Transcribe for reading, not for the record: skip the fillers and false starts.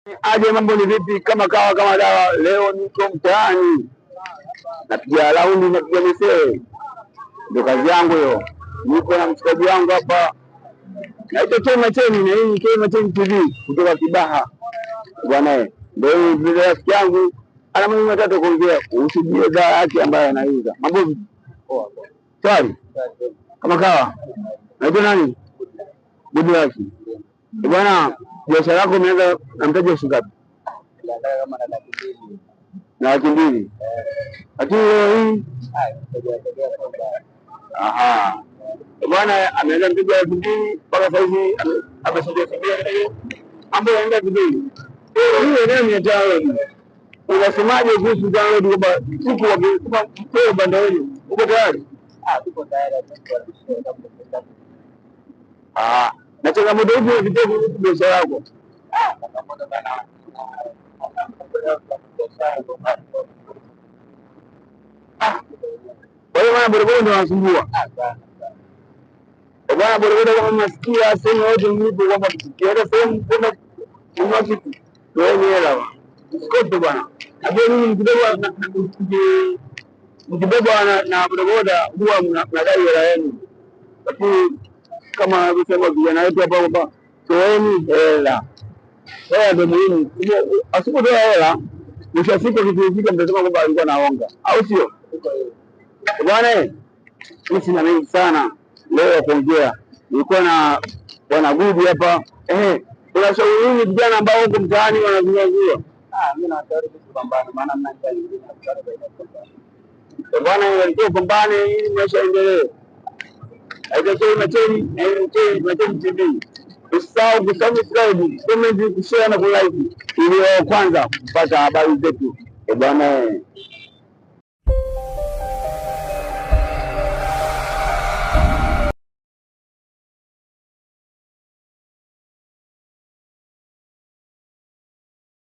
Aje, mambo ni vipi? Kama kawa kama dawa. Leo niko mtaani napiga raundi, napiga misee, ndio kazi yangu hiyo. Niko na mshikaji wangu hapa naitwa Chema Cheni, na hii Chema Cheni TV kutoka Kibaha bwana. Ndio vile rafiki yangu ana mambo matatu kuongea kuhusu bidhaa yake ambayo anauza. Mambo vipi? Poa. Swali kama kawa. Naitwa nani? Bibi yake bwana. Biashara yako imeanza na mtaji wa shilingi ngapi? Kama na laki mbili. Lakini hii aha bwana, ameanza mtaji wa laki mbili mpaka sasa hivi ameshaje mambo yanaenda vizuri. Hii eneo ni download. Unasemaje kuhusu download kwamba siku wa kwa banda wenu uko tayari? Tuko tayari. Na changamoto hizi unapitia kuhusu biashara yako? Kwa hiyo maana bodaboda ndio wanasumbua bwana. Bodaboda kama mnasikia sehemu yote mlipo kwamba tukienda sehemu kwenda kununua kitu toeni hela sikope bwana. Hapo mimi mkibebwa na bodaboda huwa mnadai hela yenu, lakini kama anavyosema vijana wetu hapa kwamba toeni hela. Hela ndio muhimu. Asipotoa hela mwisho wa siku kifika mtasema kwamba alikuwa anaonga, au sio bwana? Mimi sina mengi sana leo ya kuongea. Nilikuwa na bwana Gudi hapa. Kuna shauri nini vijana ambao huko mtaani wanazuia? Mimi nawashauri kupambana, maana mna njia nyingine bwana, ndio pambane ili maisha yaendelee. Chema Cheni TV. Usisahau kusubscribe, comment, kushare na kulike ili kwanza kupata habari zetu bwana.